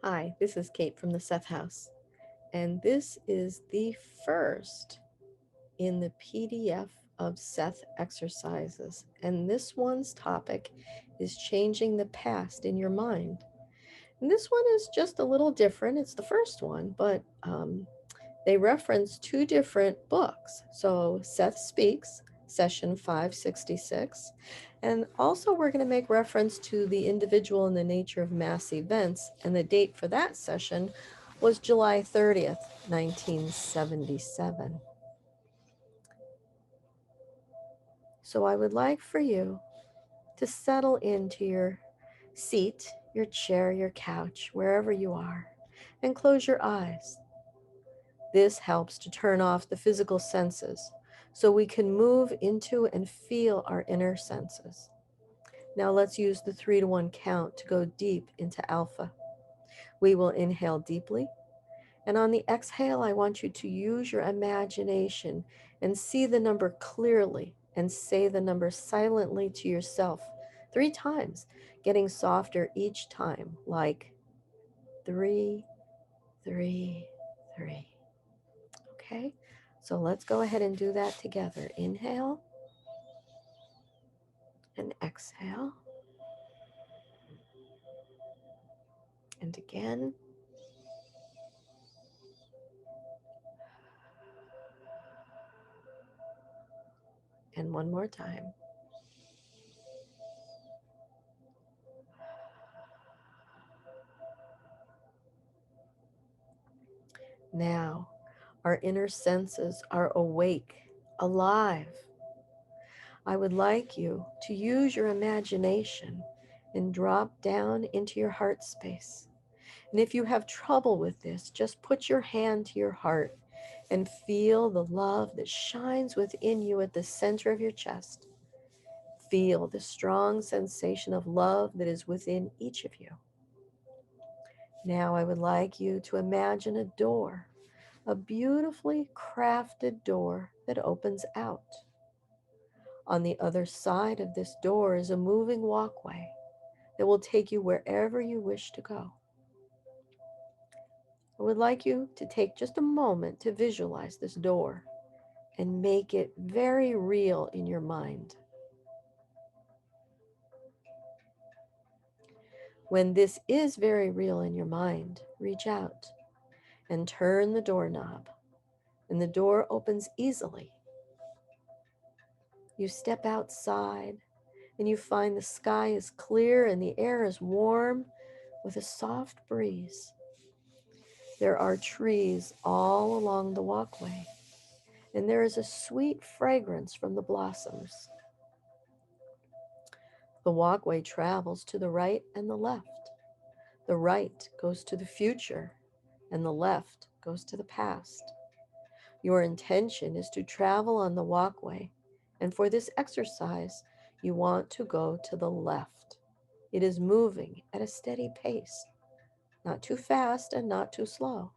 Hi, this is Kate from the Seth House, and this is the first in the PDF of Seth exercises. And this one's topic is changing the past in your mind. And this one is just a little different. It's the first one, but they reference two different books. So Seth Speaks, session 566. And also, we're going to make reference to the individual and the nature of mass events. And the date for that session was July 30th, 1977. So I would like for you to settle into your seat, your chair, your couch, wherever you are, and close your eyes. This helps to turn off the physical senses so we can move into and feel our inner senses. Now let's use the 3 to 1 count to go deep into alpha. We will inhale deeply, and on the exhale, I want you to use your imagination and see the number clearly and say the number silently to yourself 3 times, getting softer each time, like 3, 3, 3. Okay, so let's go ahead and do that together. Inhale and exhale. And again. And one more time. Now, our inner senses are awake, alive. I would like you to use your imagination and drop down into your heart space. And if you have trouble with this, just put your hand to your heart and feel the love that shines within you at the center of your chest. Feel the strong sensation of love that is within each of you. Now I would like you to imagine a door, a beautifully crafted door that opens out. On the other side of this door is a moving walkway that will take you wherever you wish to go. I would like you to take just a moment to visualize this door and make it very real in your mind. When this is very real in your mind, reach out and turn the doorknob, and the door opens easily. You step outside and you find the sky is clear and the air is warm with a soft breeze. There are trees all along the walkway, and there is a sweet fragrance from the blossoms. The walkway travels to the right and the left. The right goes to the future, and the left goes to the past. Your intention is to travel on the walkway, and for this exercise, you want to go to the left. It is moving at a steady pace, not too fast and not too slow.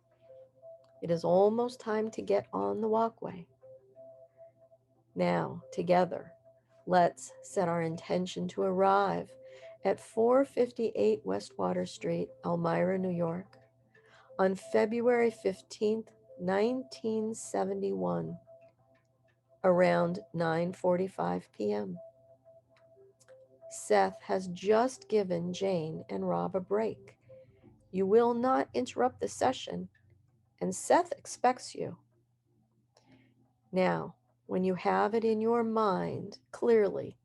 It is almost time to get on the walkway. Now, together, let's set our intention to arrive at 458 West Water Street, Elmira, New York, on February 15th, 1971, around 9:45 p.m. Seth has just given Jane and Rob a break. You will not interrupt the session, and Seth expects you. Now, when you have it in your mind clearly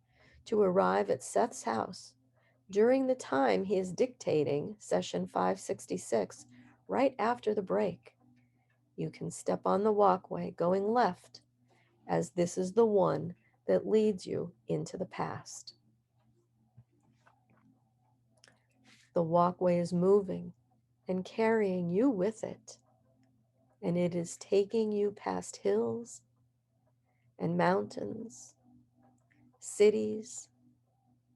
to arrive at Seth's house during the time he is dictating session 566, right after the break, you can step on the walkway going left, as this is the one that leads you into the past. The walkway is moving and carrying you with it, and it is taking you past hills and mountains, cities,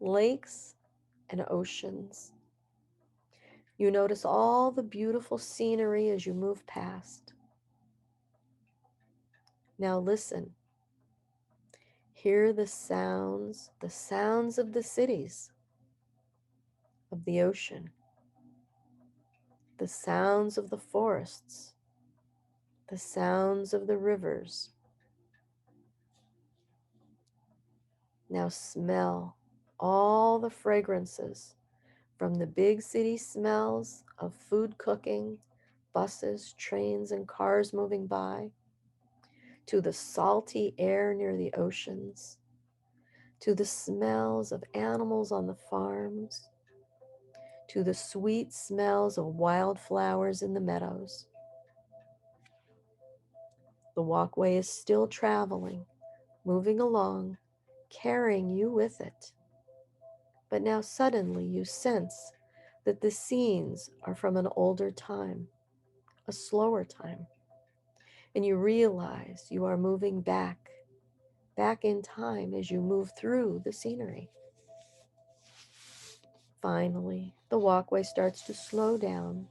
lakes, and oceans. You notice all the beautiful scenery as you move past. Now listen. Hear the sounds of the cities, of the ocean. the sounds of the forests, the sounds of the rivers. Now smell all the fragrances, from the big city smells of food cooking, buses, trains, and cars moving by, to the salty air near the oceans, to the smells of animals on the farms, to the sweet smells of wildflowers in the meadows. The walkway is still traveling, moving along, carrying you with it. But now suddenly you sense that the scenes are from an older time, a slower time, and you realize you are moving back in time as you move through the scenery. Finally, the walkway starts to slow down,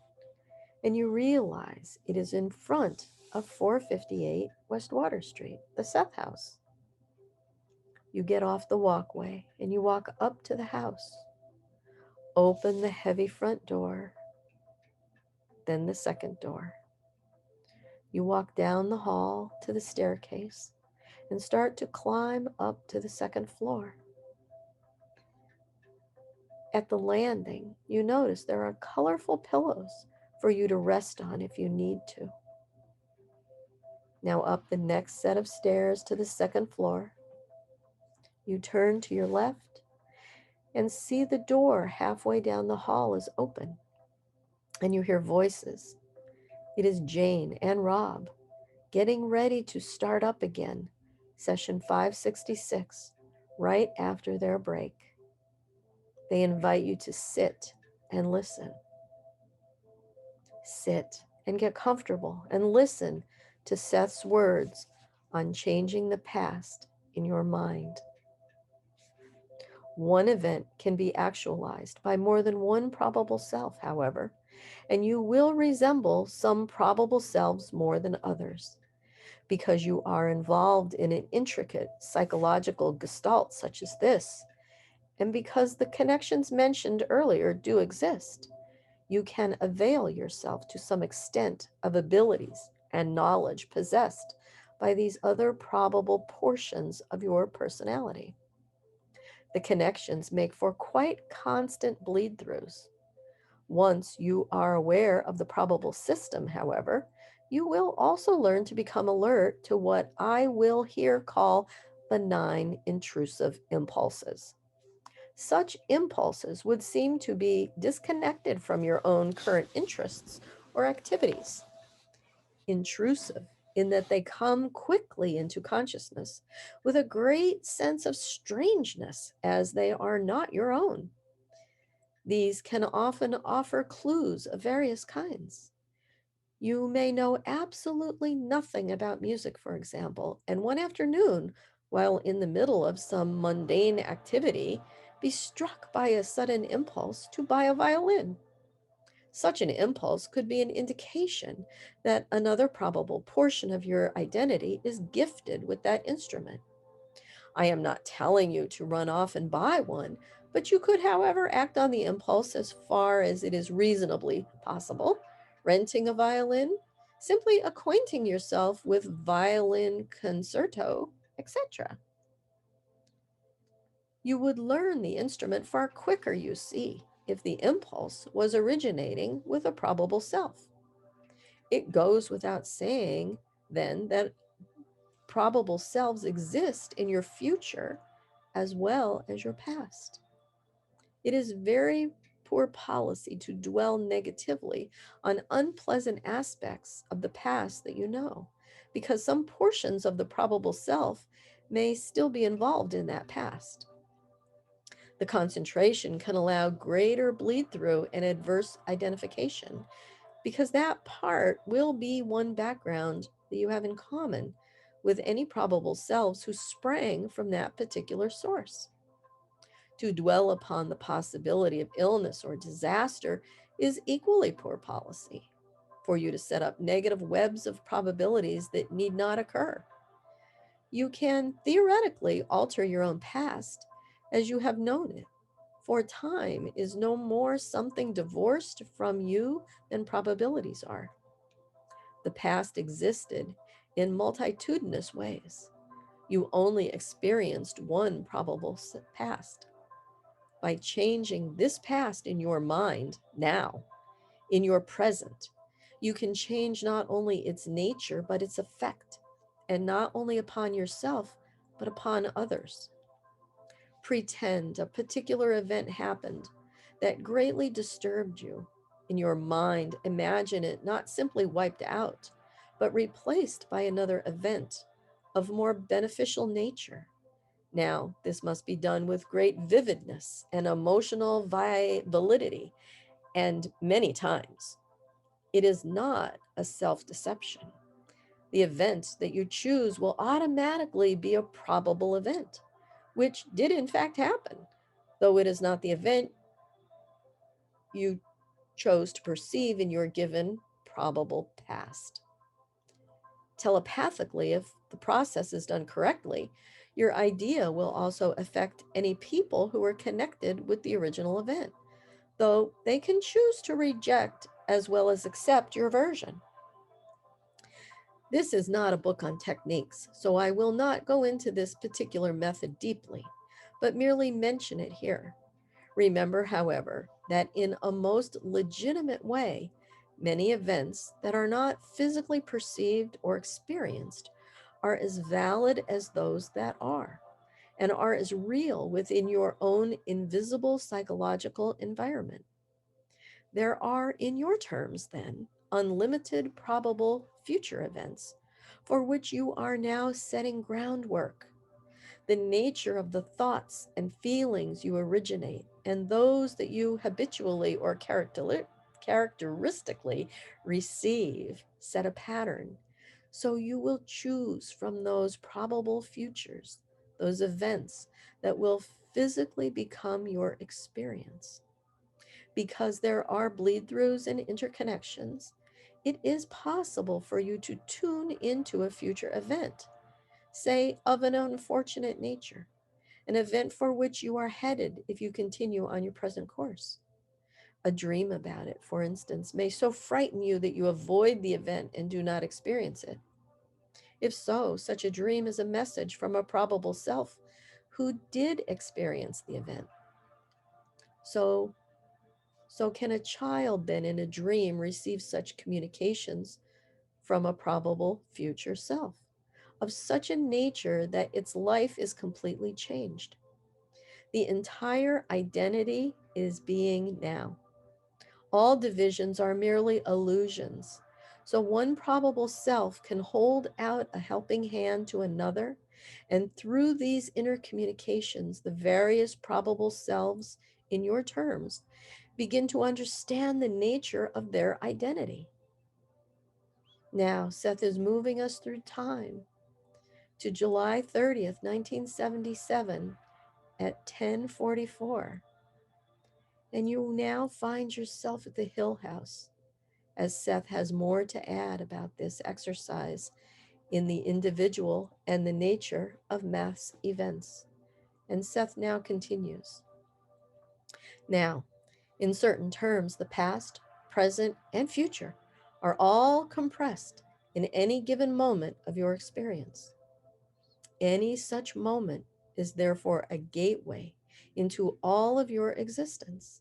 and you realize it is in front of 458 West Water Street, the Seth house. You get off the walkway and you walk up to the house, open the heavy front door, then the second door. You walk down the hall to the staircase and start to climb up to the second floor. At the landing, you notice there are colorful pillows for you to rest on if you need to. Now up the next set of stairs to the second floor. You turn to your left and see the door halfway down the hall is open, and you hear voices. It is Jane and Rob getting ready to start up again, session 566, right after their break. They invite you to sit and listen. Sit and get comfortable and listen to Seth's words on changing the past in your mind. One event can be actualized by more than one probable self, however, and you will resemble some probable selves more than others because you are involved in an intricate psychological gestalt such as this, and because the connections mentioned earlier do exist. You can avail yourself to some extent of abilities and knowledge possessed by these other probable portions of your personality. The connections make for quite constant bleed throughs. Once you are aware of the probable system, however, you will also learn to become alert to what I will here call benign intrusive impulses. Such impulses would seem to be disconnected from your own current interests or activities. Intrusive in that they come quickly into consciousness with a great sense of strangeness as they are not your own. These can often offer clues of various kinds. You may know absolutely nothing about music, for example, and one afternoon, while in the middle of some mundane activity, be struck by a sudden impulse to buy a violin. Such an impulse could be an indication that another probable portion of your identity is gifted with that instrument. I am not telling you to run off and buy one, but you could, however, act on the impulse as far as it is reasonably possible, renting a violin, simply acquainting yourself with violin concerto, etc. You would learn the instrument far quicker, you see, if the impulse was originating with a probable self. It goes without saying, then, that probable selves exist in your future as well as your past. It is very poor policy to dwell negatively on unpleasant aspects of the past that you know, because some portions of the probable self may still be involved in that past. The concentration can allow greater bleed through and adverse identification because that part will be one background that you have in common with any probable selves who sprang from that particular source. To dwell upon the possibility of illness or disaster is equally poor policy, for you to set up negative webs of probabilities that need not occur. You can theoretically alter your own past as you have known it, For time is no more something divorced from you than probabilities are. The past existed in multitudinous ways. You only experienced one probable past. By changing this past in your mind now, in your present, you can change not only its nature, but its effect, and not only upon yourself, but upon others. Pretend a particular event happened that greatly disturbed you. In your mind, imagine it not simply wiped out, but replaced by another event of more beneficial nature. Now, this must be done with great vividness and emotional validity, and many times. It is not a self deception. The event that you choose will automatically be a probable event, which did in fact happen, though it is not the event you chose to perceive in your given probable past. Telepathically, if the process is done correctly, your idea will also affect any people who are connected with the original event, though they can choose to reject as well as accept your version. This is not a book on techniques, so I will not go into this particular method deeply, but merely mention it here. Remember, however, that in a most legitimate way, many events that are not physically perceived or experienced are as valid as those that are, and are as real within your own invisible psychological environment. There are, in your terms, then, unlimited probable future events for which you are now setting groundwork. The nature of the thoughts and feelings you originate and those that you habitually or characteristically receive set a pattern. So you will choose from those probable futures, those events that will physically become your experience. Because there are bleed throughs and interconnections, it is possible for you to tune into a future event, say of an unfortunate nature, an event for which you are headed if you continue on your present course. A dream about it, for instance, may so frighten you that you avoid the event and do not experience it. If so, such a dream is a message from a probable self who did experience the event. So, so can a child then in a dream receive such communications from a probable future self of such a nature that its life is completely changed? The entire identity is being now. All divisions are merely illusions. So one probable self can hold out a helping hand to another, and through these intercommunications, the various probable selves in your terms begin to understand the nature of their identity. Now, Seth is moving us through time to July 30th, 1977 at 10:44. And you now find yourself at the Hill House, as Seth has more to add about this exercise in the individual and the nature of mass events. And Seth now continues. Now, in certain terms, the past, present, and future are all compressed in any given moment of your experience. Any such moment is therefore a gateway into all of your existence.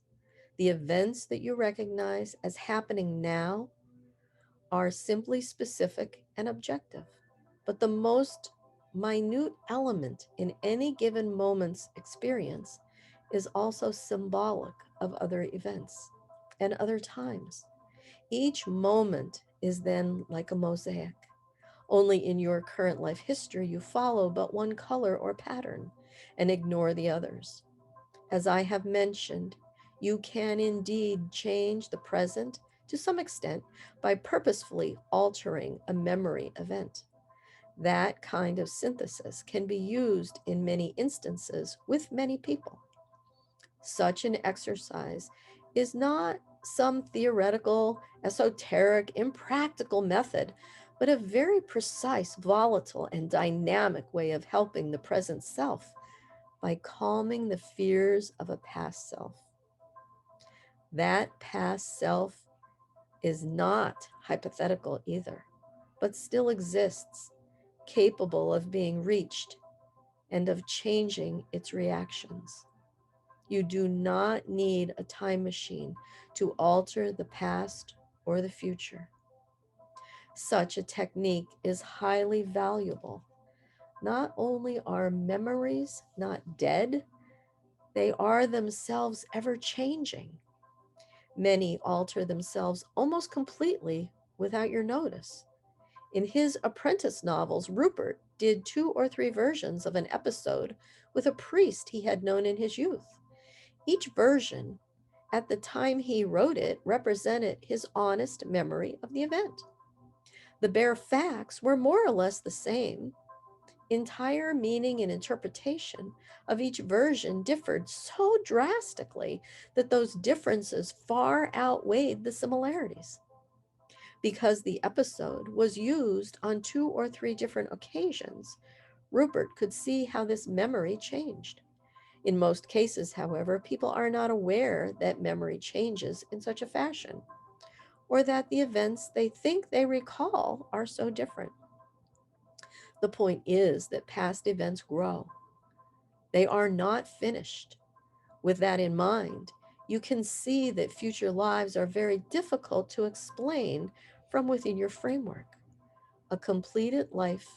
The events that you recognize as happening now are simply specific and objective, but the most minute element in any given moment's experience is also symbolic of other events and other times. Each moment is then like a mosaic. Only in your current life history you follow but one color or pattern and ignore the others. As I have mentioned, you can indeed change the present to some extent by purposefully altering a memory event. That kind of synthesis can be used in many instances with many people. Such an exercise is not some theoretical, esoteric, impractical method, but a very precise, volatile, and dynamic way of helping the present self by calming the fears of a past self. That past self is not hypothetical either, but still exists, capable of being reached and of changing its reactions. You do not need a time machine to alter the past or the future. Such a technique is highly valuable. Not only are memories not dead, they are themselves ever changing. Many alter themselves almost completely without your notice. In his apprentice novels, Rupert did 2 or 3 versions of an episode with a priest he had known in his youth. Each version, at the time he wrote it, represented his honest memory of the event. The bare facts were more or less the same. Entire meaning and interpretation of each version differed so drastically that those differences far outweighed the similarities. Because the episode was used on 2 or 3 different occasions, Rupert could see how this memory changed. In most cases, however, people are not aware that memory changes in such a fashion, or that the events they think they recall are so different. The point is that past events grow. They are not finished. With that in mind, you can see that future lives are very difficult to explain from within your framework. A completed life,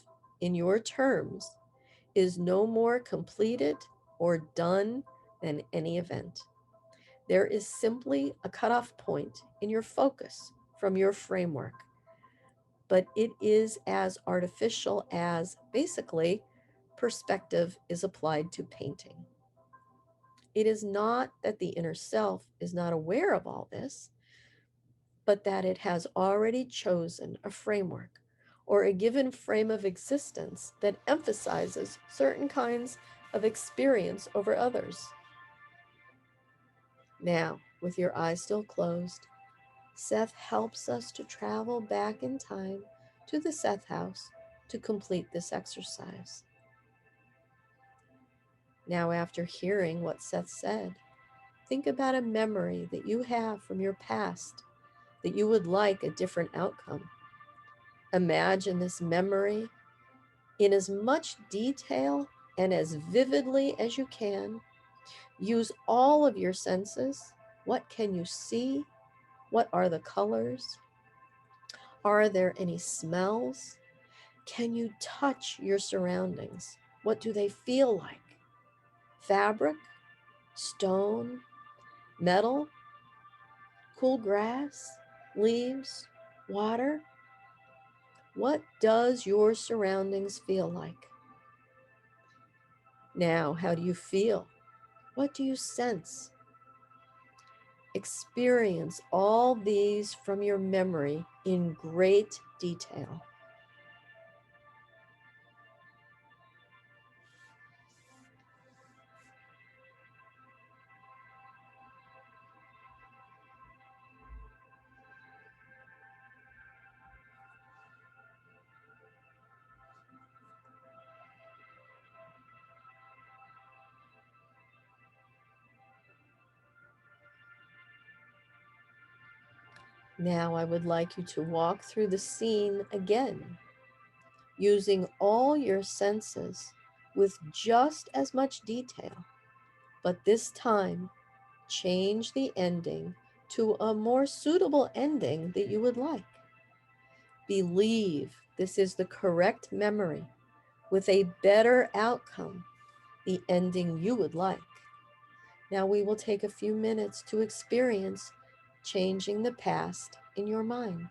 in your terms, is no more completed or done than any event. There is simply a cutoff point in your focus from your framework, but it is as artificial as basically perspective is applied to painting. It is not that the inner self is not aware of all this, but that it has already chosen a framework or a given frame of existence that emphasizes certain kinds of experience over others. Now, with your eyes still closed, Seth helps us to travel back in time to the Seth house to complete this exercise. Now, after hearing what Seth said, think about a memory that you have from your past that you would like a different outcome. Imagine this memory in as much detail and as vividly as you can. Use all of your senses. What can you see? What are the colors? Are there any smells? Can you touch your surroundings? What do they feel like? Fabric, stone, metal, cool grass, leaves, water? What does your surroundings feel like? Now, how do you feel? What do you sense? Experience all these from your memory in great detail. Now, I would like you to walk through the scene again, using all your senses with just as much detail, but this time change the ending to a more suitable ending that you would like. Believe this is the correct memory with a better outcome, the ending you would like. Now we will take a few minutes to experience changing the past in your mind.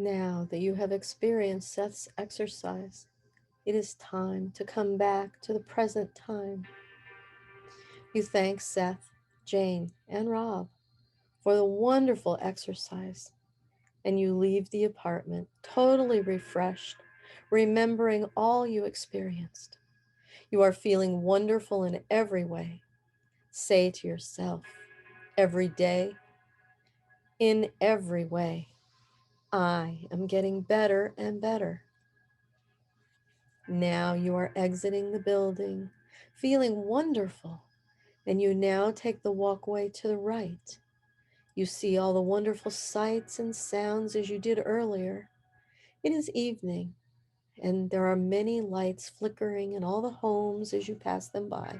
Now that you have experienced Seth's exercise, it is time to come back to the present time. You thank Seth, Jane, and Rob for the wonderful exercise, and you leave the apartment totally refreshed, remembering all you experienced. You are feeling wonderful in every way. Say to yourself, every day, in every way, I am getting better and better. Now you are exiting the building, feeling wonderful, and you now take the walkway to the right. You see all the wonderful sights and sounds as you did earlier. It is evening, and there are many lights flickering in all the homes as you pass them by.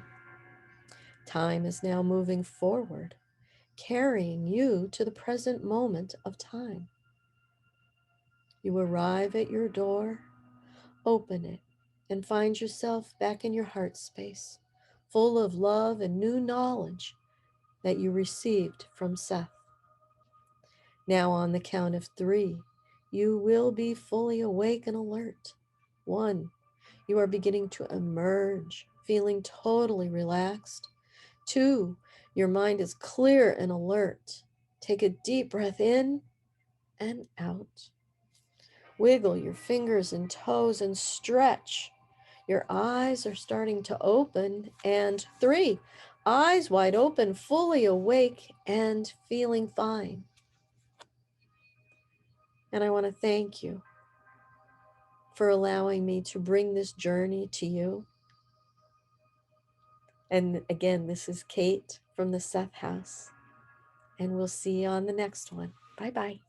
Time is now moving forward, carrying you to the present moment of time. You arrive at your door, open it, and find yourself back in your heart space, full of love and new knowledge that you received from Seth. Now, on the count of 3, you will be fully awake and alert. 1, you are beginning to emerge, feeling totally relaxed. 2, your mind is clear and alert. Take a deep breath in and out. Wiggle your fingers and toes and stretch. Your eyes are starting to open. And 3, eyes wide open, fully awake and feeling fine. And I want to thank you for allowing me to bring this journey to you. And again, this is Kate from the Seth House. And we'll see you on the next one. Bye bye.